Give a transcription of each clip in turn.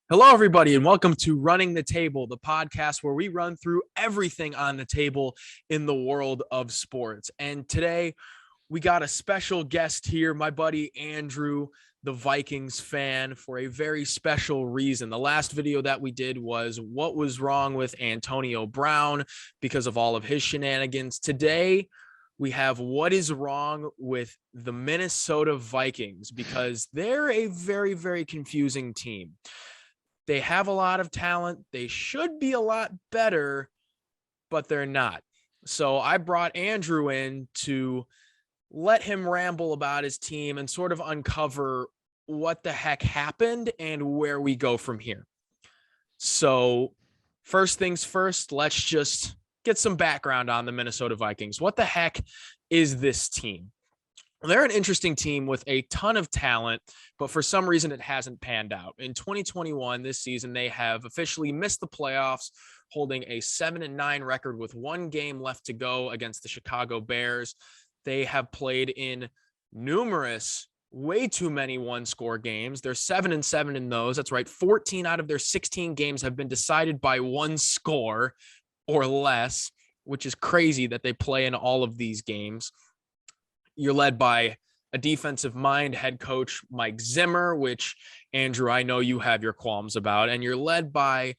Hello, everybody, and welcome to Running the Table, the podcast where we run through everything on the table in the world of sports. And today we got a special guest here, my buddy Andrew, the Vikings fan, for a very special reason. The last video that we did was what was wrong with Antonio Brown because of all of his shenanigans. Today, we have what is wrong with the Minnesota Vikings because they're a very, very confusing team. They have a lot of talent. They should be a lot better, but they're not. So I brought Andrew in to let him ramble about his team and sort of uncover what the heck happened and where we go from here. So first things first, let's just get some background on the Minnesota Vikings. What the heck is this team? They're an interesting team with a ton of talent, but for some reason it hasn't panned out. In 2021, this season, they have officially missed the playoffs, holding a 7-9 record with one game left to go against the Chicago Bears. They have played in numerous, way too many one-score games. They're 7-7 in those. That's right. 14 out of their 16 games have been decided by one score or less, which is crazy that they play in all of these games. You're led by a defensive mind head coach, Mike Zimmer, which, Andrew, I know you have your qualms about. And you're led by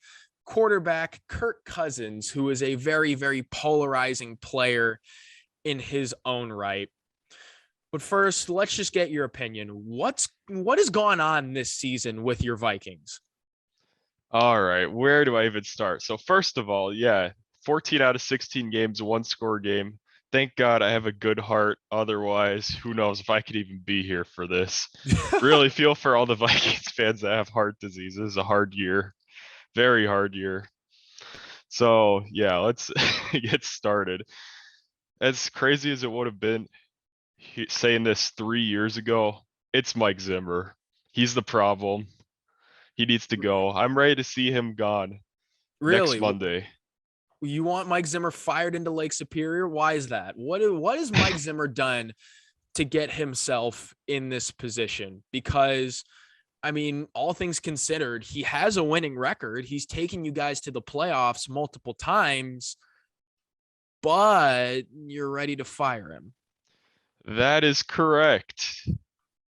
quarterback Kirk Cousins, who is a very, very polarizing player in his own right. But first, let's just get your opinion. What has gone on this season with your Vikings? All right, where do I even start? So first of all, 14 out of 16 games, one score game. Thank God I have a good heart. Otherwise, who knows if I could even be here for this. Really feel for all the Vikings fans that have heart disease. This is a hard year, very hard year. So yeah, let's get started. As crazy as it would have been saying this 3 years ago, it's Mike Zimmer. He's the problem. He needs to go. I'm ready to see him gone next Really? Monday. You want Mike Zimmer fired into Lake Superior? Why is that? What has Mike Zimmer done to get himself in this position? Because, I mean, all things considered, he has a winning record. He's taken you guys to the playoffs multiple times, but you're ready to fire him. That is correct.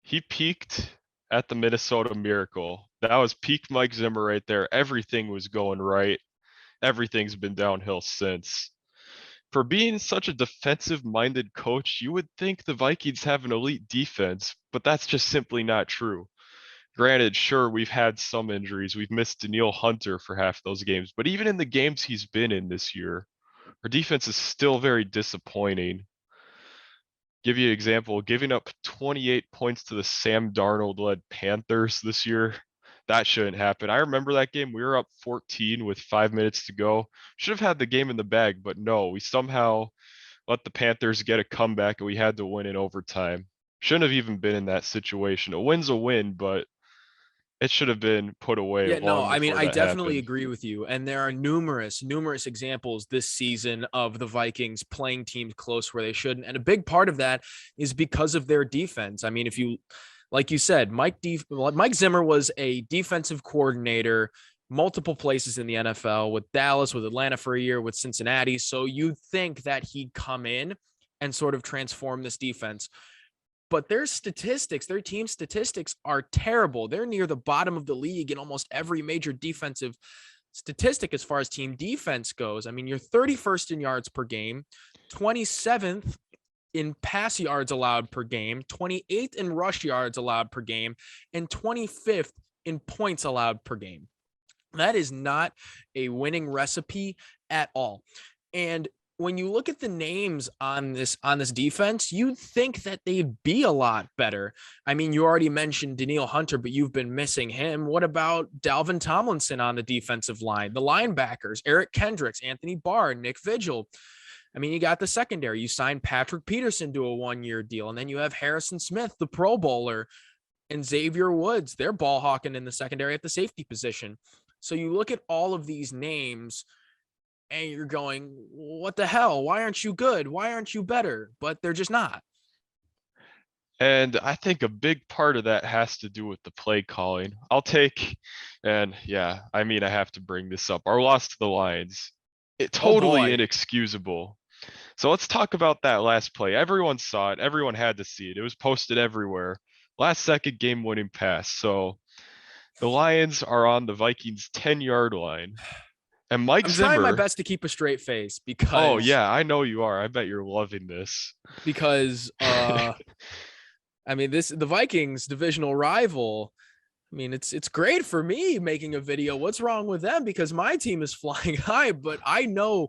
He peaked at the Minnesota Miracle. That was peak Mike Zimmer right there. Everything was going right. Everything's been downhill since. For being such a defensive-minded coach, you would think the Vikings have an elite defense, but that's just simply not true. Granted, sure, we've had some injuries. We've missed Daniil Hunter for half those games, but even in the games he's been in this year, our defense is still very disappointing. Give you an example, giving up 28 points to the Sam Darnold-led Panthers this year. That shouldn't happen. I remember that game. We were up 14 with 5 minutes to go. Should have had the game in the bag, but no, we somehow let the Panthers get a comeback and we had to win in overtime. Shouldn't have even been in that situation. A win's a win, but it should have been put away Yeah, no, long I mean, before I that definitely happened. agree with you. And there are numerous examples this season of the Vikings playing teams close where they shouldn't. And a big part of that is because of their defense. I mean, if you, like you said, Mike Zimmer was a defensive coordinator multiple places in the NFL, with Dallas, with Atlanta for a year, with Cincinnati. So you'd think that he'd come in and sort of transform this defense, but their statistics, their team statistics are terrible. They're near the bottom of the league in almost every major defensive statistic as far as team defense goes. I mean, you're 31st in yards per game, 27th in pass yards allowed per game, 28th in rush yards allowed per game, and 25th in points allowed per game. That is not a winning recipe at all. And when you look at the names on this defense, you'd think that they'd be a lot better. I mean, you already mentioned Daniil Hunter, but you've been missing him. What about Dalvin Tomlinson on the defensive line? The linebackers, Eric Kendricks, Anthony Barr, Nick Vigil. I mean, you got the secondary. You signed Patrick Peterson to a one-year deal, and then you have Harrison Smith, the Pro Bowler, and Xavier Woods. They're ball hawking in the secondary at the safety position. So you look at all of these names and you're going, what the hell? Why aren't you good? Why aren't you better? But they're just not. And I think a big part of that has to do with the play calling. And yeah, I mean, I have to bring this up. Our loss to the Lions, Oh totally boy. inexcusable. So let's talk about that last play. Everyone saw it. Everyone had to see it. It was posted everywhere. Last second game winning pass. So the Lions are on the Vikings 10-yard line. And Mike I'm trying my Zimmer, best to keep a straight face oh because yeah, I know you are. I bet you're loving this. because I mean the Vikings divisional rival. I mean it's great for me making a video. What's wrong with them? Because my team is flying high, but I know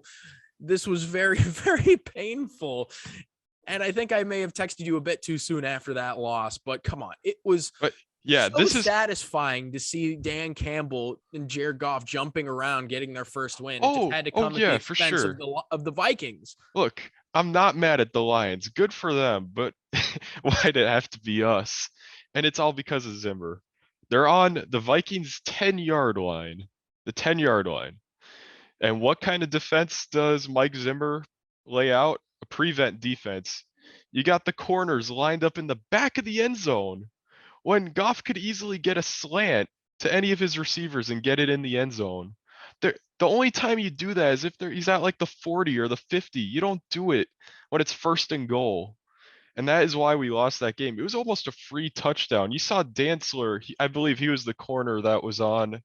this was very very painful. And I think I may have texted you a bit too soon after that loss, but come on, it was But yeah, so this is satisfying to see Dan Campbell and Jared Goff jumping around, getting their first win. It just oh, had to oh come at the yeah, for expense of sure. the Vikings. Look, I'm not mad at the Lions. Good for them, but why'd it have to be us? And it's all because of Zimmer. They're on the Vikings 10-yard line. The 10-yard line. And what kind of defense does Mike Zimmer lay out? A prevent defense. You got the corners lined up in the back of the end zone when Goff could easily get a slant to any of his receivers and get it in the end zone. The only time you do that is if he's at like the 40 or the 50. You don't do it when it's first and goal. And that is why we lost that game. It was almost a free touchdown. You saw Dantzler, I believe he was the corner that was on.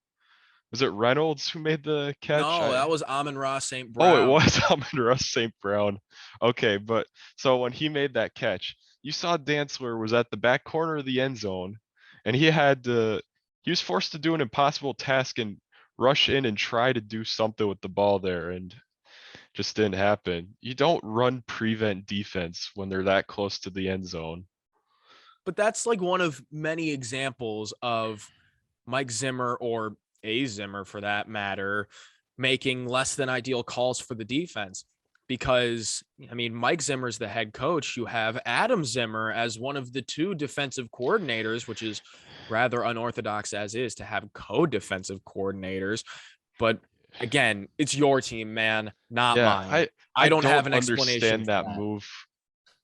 Was it Reynolds who made the catch? No, that was Amon-Ra St. Oh, it Brown. was Amon-Ra St. Brown. Okay, but so when he made that catch, you saw Dantzler was at the back corner of the end zone, and he was forced to do an impossible task and rush in and try to do something with the ball there, and just didn't happen. You don't run prevent defense when they're that close to the end zone. But that's like one of many examples of Mike Zimmer or a Zimmer for that matter making less than ideal calls for the defense. Because, I mean, Mike Zimmer is the head coach. You have Adam Zimmer as one of the two defensive coordinators, which is rather unorthodox as is to have co-defensive coordinators. But again, it's your team, man, not Yeah, mine. I I don't have don't an explanation understand for that that. move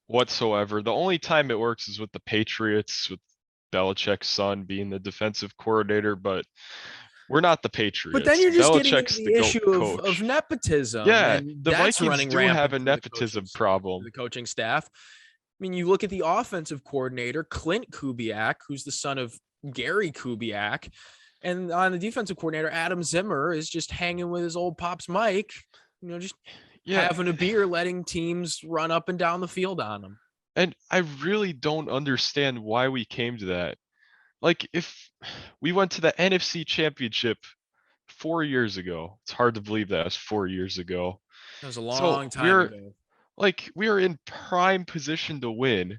whatsoever. The only time it works is with the Patriots, with Belichick's son being the defensive coordinator, but we're not the But then Patriots. you're just getting into Belichick's the the GOAT issue of coach. nepotism, Yeah, and the that's Vikings running do have rampant a through nepotism problem. the coaching staff. I mean, you look at the offensive coordinator, Clint Kubiak, who's the son of Gary Kubiak, and on the defensive coordinator, Adam Zimmer is just hanging with his old pops Mike, just Yeah, having a beer, letting teams run up and down the field on him. and I really don't understand why we came to that. Like, if we went to the NFC Championship 4 years ago, it's hard to believe that was 4 years ago. That was a So long time ago. we are in prime position to win.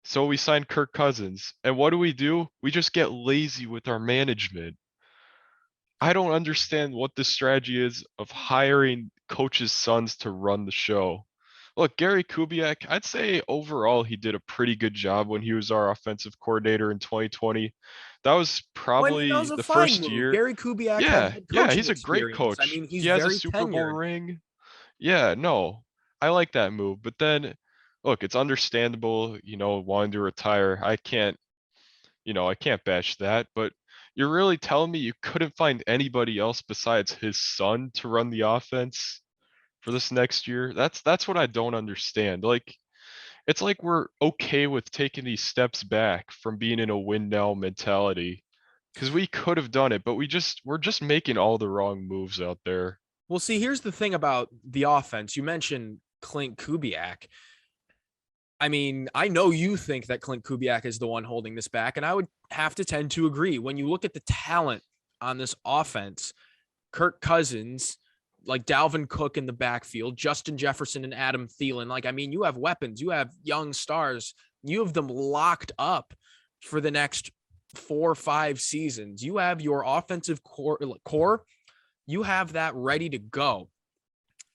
So we signed Kirk Cousins. And what do? We just get lazy with our management. I don't understand what the strategy is of hiring coaches' sons to run the show. Look, Gary Kubiak, I'd say overall he did a pretty good job when he was our offensive coordinator in 2020. That was That was probably a the fine first move. year. Gary Kubiak has Yeah, head yeah, coaching he's a great experience. I coach. mean, He he's has a very Super Bowl tenured. ring. Yeah, no, I like that move. But then, look, it's understandable, wanting to retire. I can't bash that, but you're really telling me you couldn't find anybody else besides his son to run the offense for this next year? That's what I don't understand. Like, it's like we're okay with taking these steps back from being in a win now mentality because we could have done it, but we're just making all the wrong moves out there. Well, see, here's the thing about the offense. You mentioned Clint Kubiak. I mean, I know you think that Clint Kubiak is the one holding this back, and I would have to tend to agree. When you look at the talent on this offense, Kirk Cousins, like Dalvin Cook in the backfield, Justin Jefferson and Adam Thielen. Like, I mean, you have weapons, you have young stars, you have them locked up for the next 4 or 5 seasons. You have your offensive core, you have that ready to go.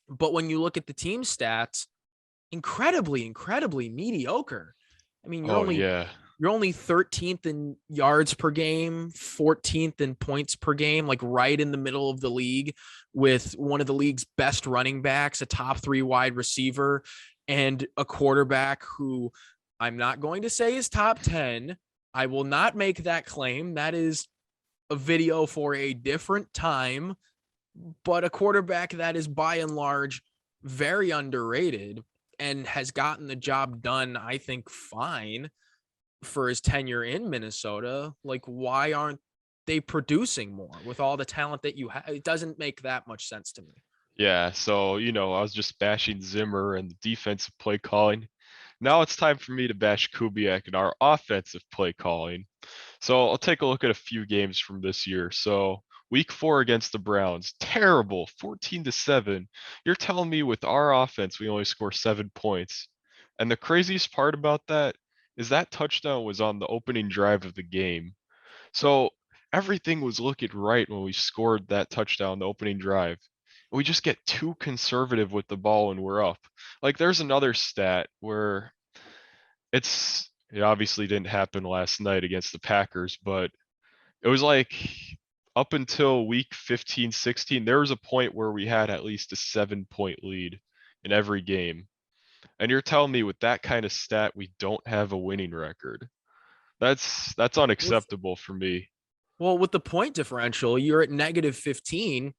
But when you look at the team stats, incredibly mediocre. I mean, Oh yeah. you're only 13th in yards per game, 14th in points per game, like right in the middle of the league with one of the league's best running backs, a top 3 wide receiver, and a quarterback who I'm not going to say is top 10. I will not make that claim. That is a video for a different time, but a quarterback that is by and large very underrated and has gotten the job done, I think, fine for his tenure in Minnesota. Like, why aren't they producing more with all the talent that you have? It doesn't make that much sense to me. Yeah, so I was just bashing Zimmer and the defensive play calling. Now it's time for me to bash Kubiak and our offensive play calling. So I'll take a look at a few games from this year. So week 4 against the Browns, terrible, 14-7. You're telling me with our offense we only score 7 points. And the craziest part about that is that touchdown was on the opening drive of the game. So everything was looking right when we scored that touchdown, the opening drive. We just get too conservative with the ball and we're up. Like there's another stat where it obviously didn't happen last night against the Packers, but it was like up until week 15, 16, there was a point where we had at least a 7-point lead in every game. And you're telling me with that kind of stat, we don't have a winning record. That's unacceptable for me. Well, with the point differential, you're at negative 15,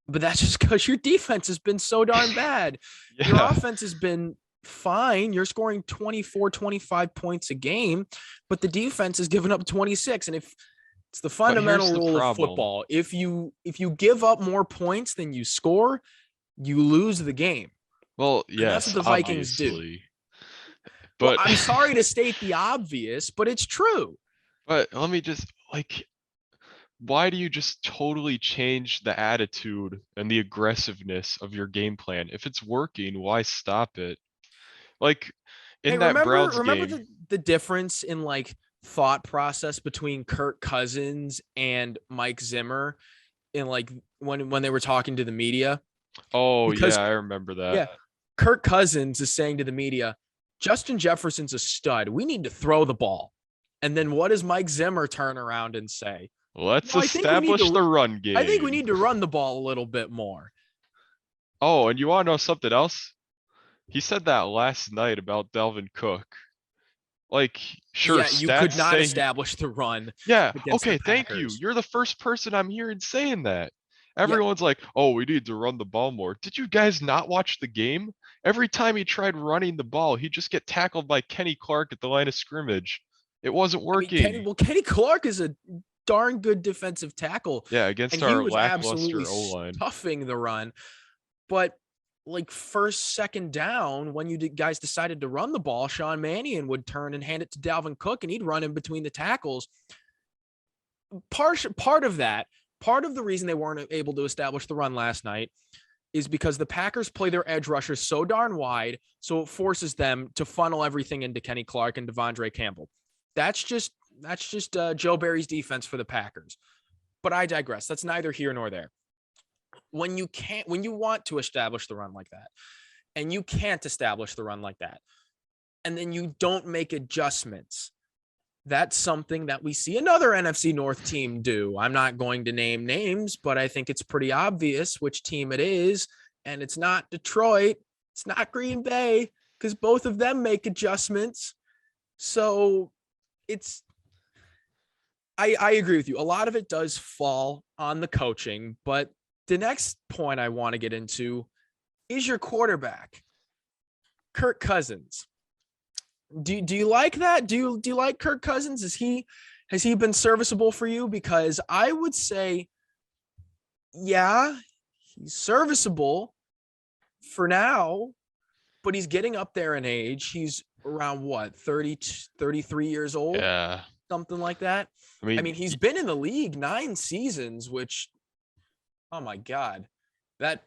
but that's just because your defense has been so darn bad. Your Yeah, offense has been fine. You're scoring 24, 25 points a game, but the defense has given up 26. And if it's the but fundamental here's the rule of problem. football, if you give up more points than you score, you lose the game. Well, And that's what yes, the Vikings do. obviously. Well, But I'm sorry to state the obvious, but it's true. but let me just like why do you just totally change the attitude and the aggressiveness of your game plan? If it's working, why stop it? Like Hey, in that Browns remember game. the difference in like thought process between Kirk Cousins and Mike Zimmer in like when they were talking to the media? Oh Because yeah, I remember that. yeah, Kirk Cousins is saying to the media, Justin Jefferson's a stud. We need to throw the ball. And then what does Mike Zimmer turn around and say? Let's No, establish the run I think we game. need to run the ball a little bit more. Oh, and you want to know something else? He said that last night about Dalvin Cook. Like, sure, Yeah, you could stats not say he, establish the run yeah, against the okay, thank you. Packers. You're the first person I'm hearing saying that. Yeah, Everyone's like, oh, we need to run the ball more. Did you guys not watch the game? Every time he tried running the ball, he'd just get tackled by Kenny Clark at the line of scrimmage. It wasn't I mean, working. Kenny Clark is a darn good defensive tackle, Yeah, and against he our was absolutely lackluster O-line. stuffing the run. But like first, second down, when guys decided to run the ball, Sean Mannion would turn and hand it to Dalvin Cook, and he'd run in between the tackles. Part of the reason they weren't able to establish the run last night is because the Packers play their edge rushers so darn wide, so it forces them to funnel everything into Kenny Clark and Devondre Campbell. That's just Joe Barry's defense for the Packers. But I digress. That's neither here nor there. When you want to establish the run like that, and you can't establish the run like that, and then you don't make adjustments, that's something that we see another NFC North team do. I'm not going to name names, but I think it's pretty obvious which team it is. And it's not Detroit. It's not Green Bay, because both of them make adjustments. So I agree with you. A lot of it does fall on the coaching, but the next point I want to get into is your quarterback, Kirk Cousins. Do you like that? Do you like Kirk Cousins? Has he been serviceable for you? Because I would say, yeah, he's serviceable for now, but he's getting up there in age. He's around what, 30, 33 years old? Yeah. Something like that. I mean, he's been in the league 9 seasons, which, oh my God, that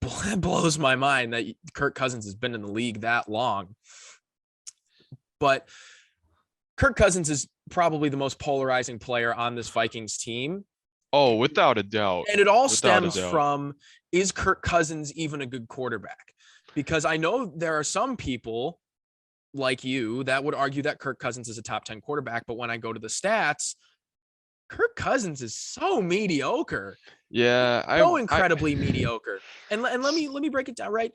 blows my mind that Kirk Cousins has been in the league that long. But Kirk Cousins is probably the most polarizing player on this Vikings team. Oh, without a doubt. And it all stems from, is Kirk Cousins even a good quarterback? Because I know there are some people like you that would argue that Kirk Cousins is a top 10 quarterback. But when I go to the stats, Kirk Cousins is so mediocre. Yeah. So incredibly mediocre. And let me break it down, right?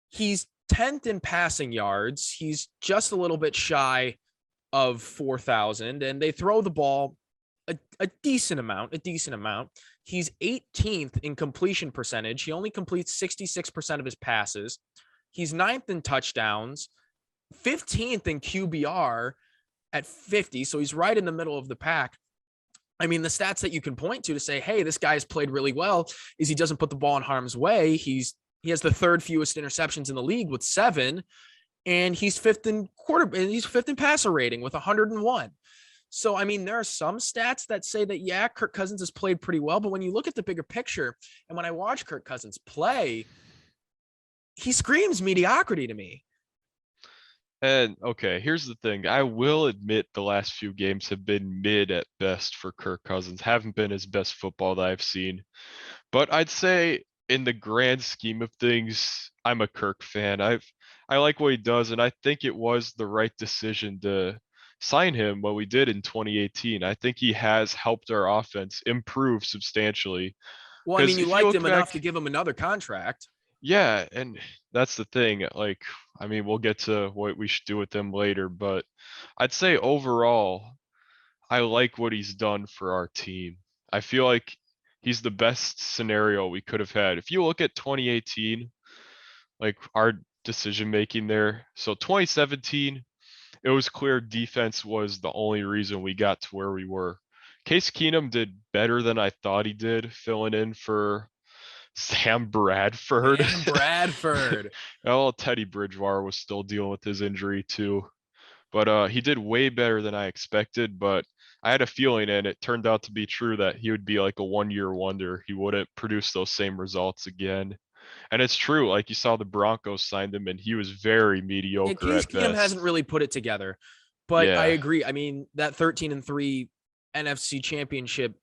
He's 10th in passing yards. He's just a little bit shy of 4,000, and they throw the ball a decent amount. He's 18th in completion percentage. He only completes 66% of his passes. He's 9th in touchdowns, 15th in QBR at 50. So he's right in the middle of the pack. I mean, the stats that you can point to say, hey, this guy's played really well is he doesn't put the ball in harm's way. He has the third fewest interceptions in the league with 7, and he's fifth in passer rating with 101. So, I mean, there are some stats that say that, yeah, Kirk Cousins has played pretty well, but when you look at the bigger picture, and when I watch Kirk Cousins play, he screams mediocrity to me. And okay, here's the thing. I will admit the last few games have been mid at best for Kirk Cousins. Haven't been his best football that I've seen. But I'd say in the grand scheme of things, I'm a Kirk fan. I like what he does, and I think it was the right decision to sign him what we did in 2018. I think he has helped our offense improve substantially. Well, I mean, you if you liked look him enough back, to give him another contract. yeah, and that's the thing. Like, I mean, we'll get to what we should do with him later, but I'd say overall, I like what he's done for our team. I feel like he's the best scenario we could have had. If you look at 2018, like our decision making there, so 2017, it was clear defense was the only reason we got to where we were. Case Keenum did better than I thought he did, filling in for Sam Bradford. Sam Bradford. Well, Teddy Bridgewater was still dealing with his injury too. But he did way better than I expected. But I had a feeling, and it turned out to be true, that he would be like a 1-year wonder. He wouldn't produce those same results again. And it's true. Like you saw the Broncos signed him, and he was very Yeah, mediocre Case at Keenum best. hasn't really put it together. But I Yeah. agree. I mean, that 13-3 NFC championship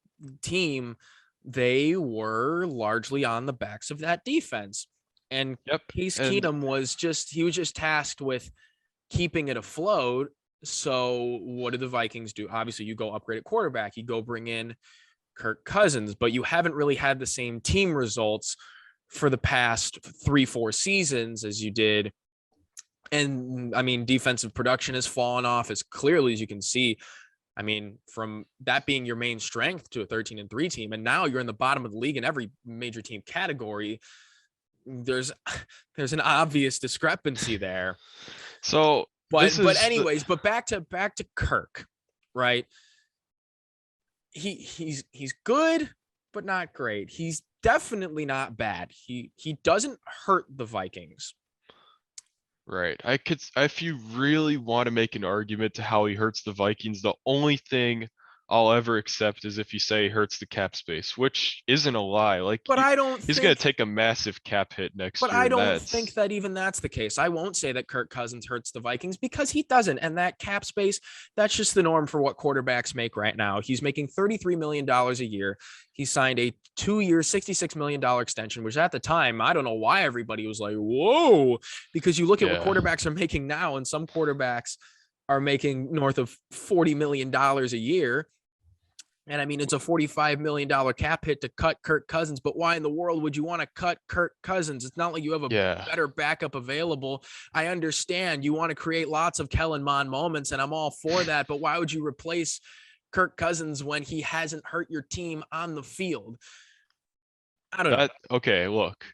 team, they were largely on the backs of that defense. And Yep. Case And Keenum was just tasked with keeping it afloat. So what did the Vikings do? Obviously, you go upgrade at quarterback, you go bring in Kirk Cousins, but you haven't really had the same team results for the past 3-4 seasons as you did. And I mean, defensive production has fallen off as clearly as you can see. I mean, from that being your main strength to a 13-3 team, and now you're in the bottom of the league in every major team category. There's an obvious discrepancy there. so But this is anyways, but back to Kirk, right? He's good, but not great. He's definitely not bad. He doesn't hurt the Vikings. right. If you really want to make an argument to how he hurts the Vikings, the only thing I'll ever accept is if you say he hurts the cap space, which isn't a lie. Like But I don't he's going think to take a massive cap hit next But year, I and don't think that's that even that's the case. I won't say that Kirk Cousins hurts the Vikings because he doesn't. And that cap space, that's just the norm for what quarterbacks make right now. He's making $33 million a year. He signed a 2-year, $66 million extension, which at the time, I don't know why everybody was like, whoa, because you look at what yeah. quarterbacks are making now, and some quarterbacks are making north of $40 million a year. And I mean, it's a $45 million cap hit to cut Kirk Cousins, but why in the world would you want to cut Kirk Cousins? It's not like you have a Yeah. better backup available. I understand you want to create lots of Kellen Mond moments, and I'm all for that, but why would you replace Kirk Cousins when he hasn't hurt your team on the field? I don't know. Okay, look.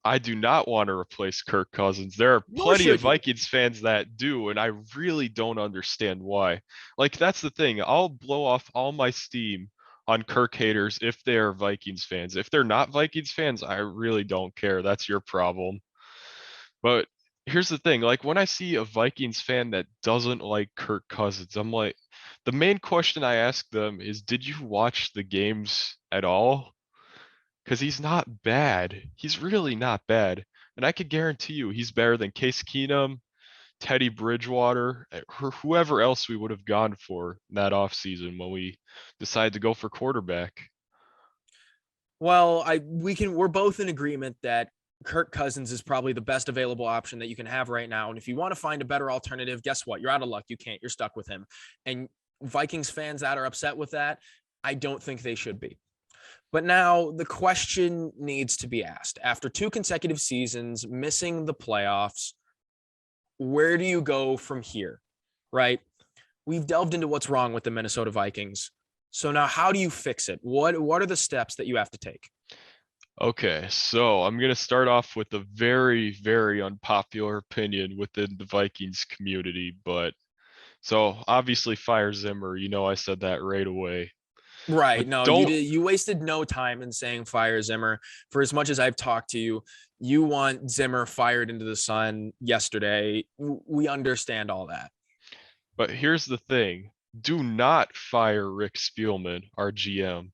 I do not want to replace Kirk Cousins. There are Nor plenty of should you. Vikings fans that do, and I really don't understand why. Like, that's the thing. I'll blow off all my steam on Kirk haters if they are Vikings fans. If they're not Vikings fans, I really don't care. That's your problem. But here's the thing. Like, when I see a Vikings fan that doesn't like Kirk Cousins, I'm like, the main question I ask them is, did you watch the games at all? Because he's not bad. He's really not bad. And I could guarantee you he's better than Case Keenum, Teddy Bridgewater, whoever else we would have gone for in that offseason when we decided to go for quarterback. Well, we're both in agreement that Kirk Cousins is probably the best available option that you can have right now. And if you want to find a better alternative, guess what? You're out of luck. You can't. You're stuck with him. And Vikings fans that are upset with that, I don't think they should be. But now the question needs to be asked. After 2 consecutive seasons, missing the playoffs, where do you go from here? Right? We've delved into what's wrong with the Minnesota Vikings. So now how do you fix it? What are the steps that you have to take? Okay, so I'm gonna start off with a very, very unpopular opinion within the Vikings community, but so obviously fire Zimmer, I said that right away. Right. But No, you don't did. You wasted no time in saying fire Zimmer. For as much as I've talked to you, you want Zimmer fired into the sun yesterday. We understand all that. but here's the thing. Do not fire Rick Spielman, our GM.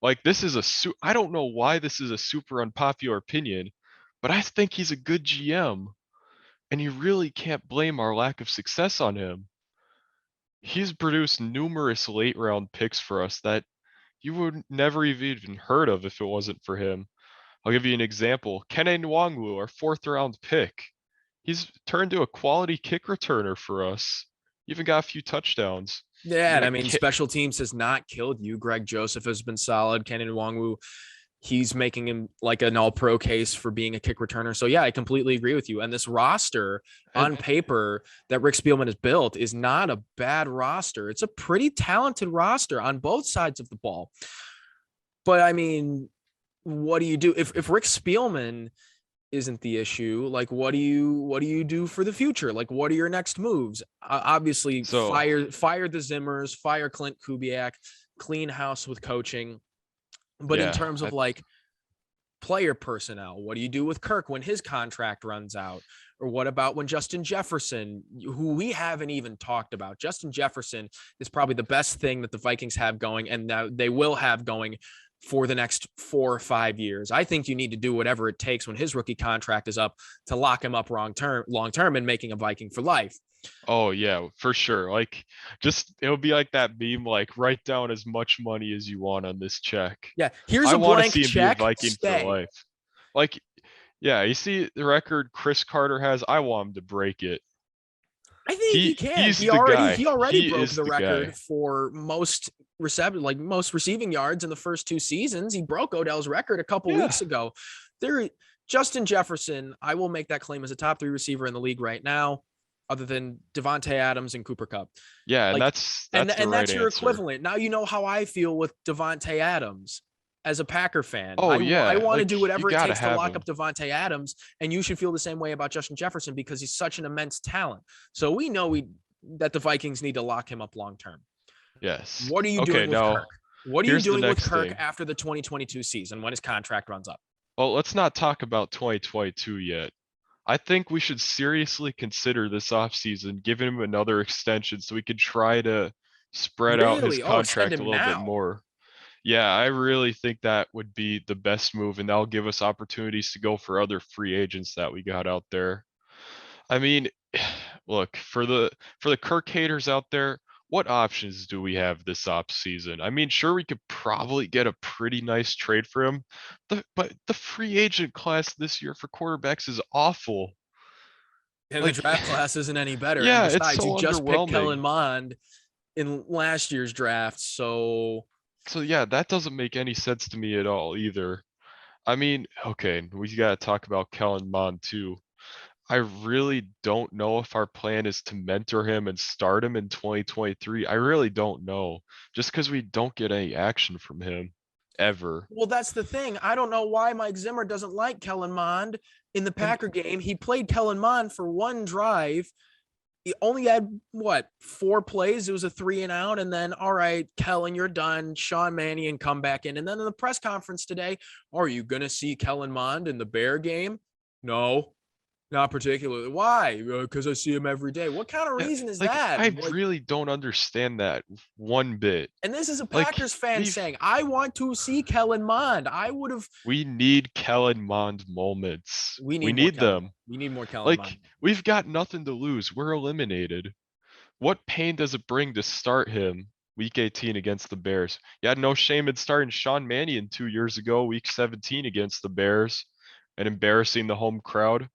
Like this is I don't know why this is a super unpopular opinion, but I think he's a good GM, and you really can't blame our lack of success on him. He's produced numerous late round picks for us that you would never have even heard of if it wasn't for him. I'll give you an example. Kene Nwangwu, our fourth round pick. He's turned to a quality kick returner for us. Even got a few touchdowns. Yeah, You and I got mean, special teams has not killed you. Greg Joseph has been solid. Kenan Nwangwu, he's making him like an all-pro case for being a kick returner. So yeah, I completely agree with you. And this roster and on paper that Rick Spielman has built is not a bad roster. It's a pretty talented roster on both sides of the ball. But I mean, what do you do if Rick Spielman isn't the issue? Like, what do you do for the future? Like, what are your next moves? Obviously, so fire the Zimmers, fire Clint Kubiak, clean house with coaching. But in yeah, terms of like player personnel, what do you do with Kirk when his contract runs out? Or what about when Justin Jefferson, who we haven't even talked about? Justin Jefferson is probably the best thing that the Vikings have going, and now they will have going for the next 4 or 5 years. I think you need to do whatever it takes when his rookie contract is up to lock him up long term and making a Viking for life. oh yeah, for sure. Like just it'll be like that meme, like write down as much money as you want on this check. Yeah, here's I a want to blank see him be a check. Viking for Stay. life. Like, yeah, you see the record Chris Carter has, I want him to break it. I think he can. He's the guy. He already He broke is the the record guy. for most most receiving yards in the first 2 seasons. He broke Odell's record a couple Yeah. weeks ago. There, Justin Jefferson, I will make that claim as a top 3 receiver in the league right now, other than Devontae Adams and Cooper Kupp. Yeah, and Like, that's the and right that's your answer. equivalent. Now you know how I feel with Devontae Adams as a Packer fan. Oh I yeah, want to like do you whatever it gotta takes to have lock him. up Devontae Adams, and you should feel the same way about Justin Jefferson because he's such an immense talent. So we know that the Vikings need to lock him up long term. Yes. What are you Okay, doing with now Kirk? What are you here's the doing with next Kirk thing. after the 2022 season when his contract runs up? Well, let's not talk about 2022 yet. I think we should seriously consider this offseason giving him another extension so we could try to spread out his Really? Oh, extend contract a him little bit now. more. Yeah, I really think that would be the best move, and that'll give us opportunities to go for other free agents that we got out there. I mean, look, for the Kirk haters out there, what options do we have this off season? I mean, sure, we could probably get a pretty nice trade for him, but the free agent class this year for quarterbacks is awful. And the Like, draft class isn't any better. And yeah, it's besides, you so just picked Kellen underwhelming. Mond in last year's draft. So So yeah, that doesn't make any sense to me at all either. I mean, okay, we got to talk about Kellen Mond too. I really don't know if our plan is to mentor him and start him in 2023. I really don't know. Just because we don't get any action from him ever. well, that's the thing. I don't know why Mike Zimmer doesn't like Kellen Mond in the And Packer game. He played Kellen Mond for one drive. He only had what, 4 plays? It was a 3 and out, and then all right, Kellen, you're done. Sean Mannion come back in, and then in the press conference today, are you gonna see Kellen Mond in the Bear game? No, not particularly. Why? Because I see him every day. What kind of yeah, reason is like that? I Like, really don't understand that one bit. and this is a Like Packers fan we've saying, I want to see Kellen Mond. I would have. we need Kellen Mond moments. We We need more need Kellen. them. We need more Kellen Like Mond. we've got nothing to lose. We're eliminated. What pain does it bring to start him week 18 against the Bears? You had no shame in starting Sean Mannion 2 years ago, week 17 against the Bears, and embarrassing the home crowd.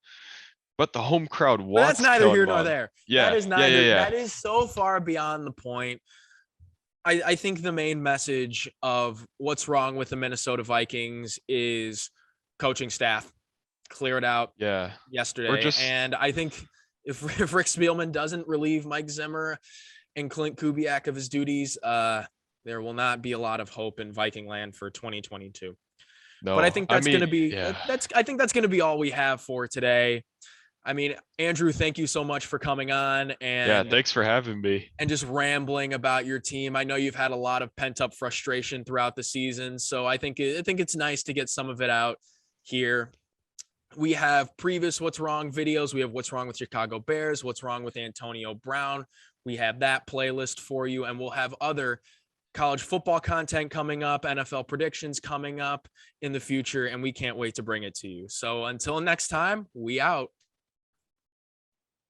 But the home crowd But that's wants neither Kellen here nor Mond. there. That Yeah, is yeah, yeah, neither. yeah. That is so far beyond the point. I think the main message of what's wrong with the Minnesota Vikings is coaching staff. Clear it out Yeah. We're yesterday. just And I think if Rick Spielman doesn't relieve Mike Zimmer and Clint Kubiak of his duties, there will not be a lot of hope in Viking land for 2022. But I No, think that's going to be yeah. I think that's going to be all we have for today. I mean, Andrew, thank you so much for coming on Yeah, and thanks for having me. just rambling about your team. I know you've had a lot of pent up frustration throughout the season, so I think it's nice to get some of it out here. We have previous What's Wrong videos. We have What's Wrong with Chicago Bears, What's Wrong with Antonio Brown. We have that playlist for you, and we'll have other college football content coming up, NFL predictions coming up in the future, and we can't wait to bring it to you. So until next time, we out.